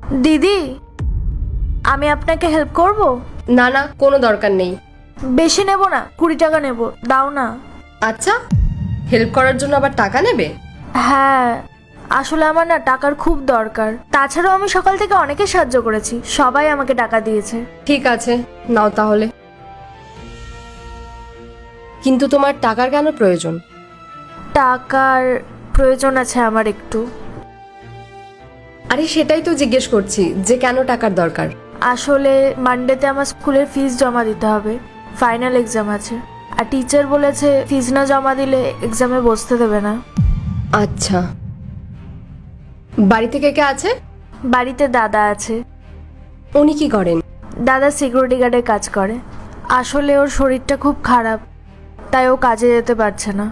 দিদি, আমি আপনাকে হেল্প করব? না না, কোনো দরকার নেই। বেশি নেব না, 20 টাকা নেব, দাও না। আচ্ছা, হেল্প করার জন্য আবার টাকা নেবে? হ্যাঁ, আসলে আমার না টাকার খুব দরকার। তাছাড়াও আমি সকাল থেকে অনেকে সাহায্য করেছি, সবাই আমাকে টাকা দিয়েছে। ঠিক আছে, নাও তাহলে। কিন্তু তোমার টাকার কেন প্রয়োজন? টাকার প্রয়োজন আছে আমার একটু। আরে সেটাই তো জিজ্ঞেস করছি যে কেন টাকার দরকার। আসলে মানডেতে আমার স্কুলের ফিস জমা দিতে হবে, ফাইনাল এক্সাম আছে। আর টিচার বলেছে ফিস না জমা দিলে এক্সামে বসতে দেবে না। আচ্ছা, বাড়িতে কে কে আছে? বাড়িতে দাদা আছে। উনি কি করেন? দাদা সিকিউরিটি গার্ডের কাজ করে। আসলে ওর শরীরটা খুব খারাপ, তাই ও কাজে যেতে পারছে না।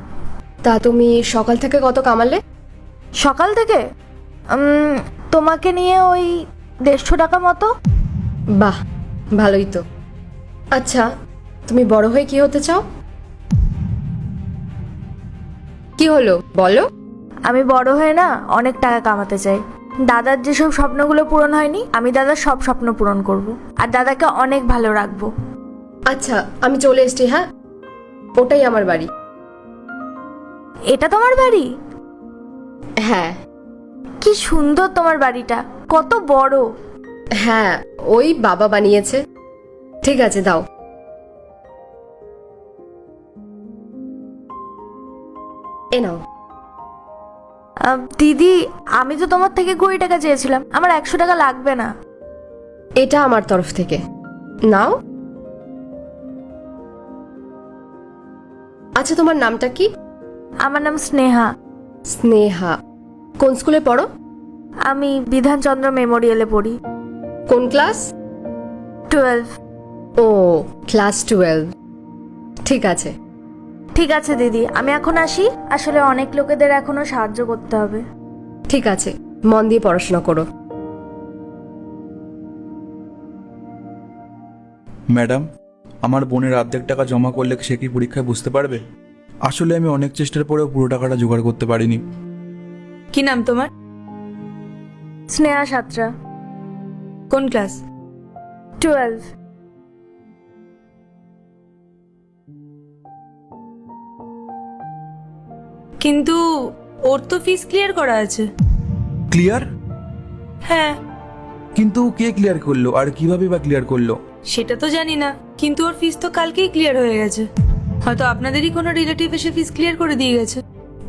তা তুমি সকাল থেকে কত কামালে? সকাল থেকে তোমাকে নিয়ে ওই 150 টাকা মতো। বাহ, ভালোই তো। আচ্ছা, তুমি বড় হয়ে কি হতে চাও? কি হলো বলো? আমি বড় হয়ে না অনেক টাকা কামাতে চাই। দাদার যেসব স্বপ্নগুলো পূরণ হয়নি, আমি দাদার সব স্বপ্ন পূরণ করব। আর দাদাকে অনেক ভালো রাখবো। আচ্ছা, আমি চলে এসেছি। হ্যাঁ, ওটাই আমার বাড়ি। এটা তোমার বাড়ি? হ্যাঁ। কি সুন্দর তোমার বাড়িটা, কত বড়। হ্যাঁ, ওই বাবা বানিয়েছে। ঠিক আছে, দাও। এ নাও। দিদি, আমি তো তোমার থেকে 20 টাকা চেয়েছিলাম, আমার 100 টাকা লাগবে না। এটা আমার তরফ থেকে নাও। আচ্ছা, তোমার নামটা কি? আমার নাম স্নেহা। স্নেহা। কোন স্কুলে পড়ো? আমি বিধানচন্দ্র মেমোরিয়ালে পড়ি। কোন ক্লাস? 12। ও, ক্লাস 12। ঠিক আছে। ঠিক আছে দিদি, আমি এখন আসি। আসলে অনেক লোকেদের এখনো সাহায্য করতে হবে। ঠিক আছে, মন দিয়ে পড়াশোনা করো। ম্যাডাম, আমার বোনের অর্ধেক টাকা জমা করলে সে কি পরীক্ষায় বুঝতে পারবে? আসলে আমি অনেক চেষ্টার পরেও পুরো টাকাটা জোগাড় করতে পারিনি। কি নাম তোমার? স্নেহা সাঁতরা। কোন ক্লাস? 12। কিন্তু ওর তো ফিস ক্লিয়ার করা আছে। ক্লিয়ার? হ্যাঁ, কিন্তু কে ক্লিয়ার করলো আর কিভাবে বা ক্লিয়ার করলো? সেটা তো জানি না, কিন্তু ওর ফিস তো কালকেই ক্লিয়ার হয়ে গেছে। হয়তো আপনাদেরই কোনো রিলেটিভ এসে ফিস ক্লিয়ার করে দিয়ে গেছে।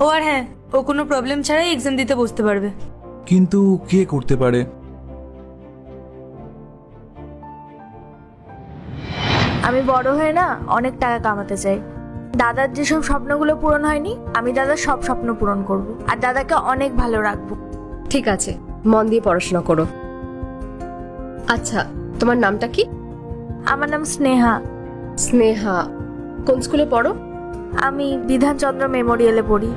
ও আর হ্যাঁ, ও কোনো প্রবলেম ছাড়াই এক্সাম দিতে বসতে পারবে। কিন্তু কে করতে পারে? আমি বড় হয়ে না অনেক টাকা কামাতে চাই। দাদার যেসব স্বপ্নগুলো পূরণ হয়নি, আমি দাদার সব স্বপ্ন পূরণ করব। আর দাদাকে অনেক ভালো রাখবো। ঠিক আছে, মন দিয়ে পড়াশোনা করো। আচ্ছা, তোমার নামটা কি? আমার নাম স্নেহা। স্নেহা। কোন স্কুলে পড়ো? আমি বিধানচন্দ্র মেমোরিয়ালে পড়ি।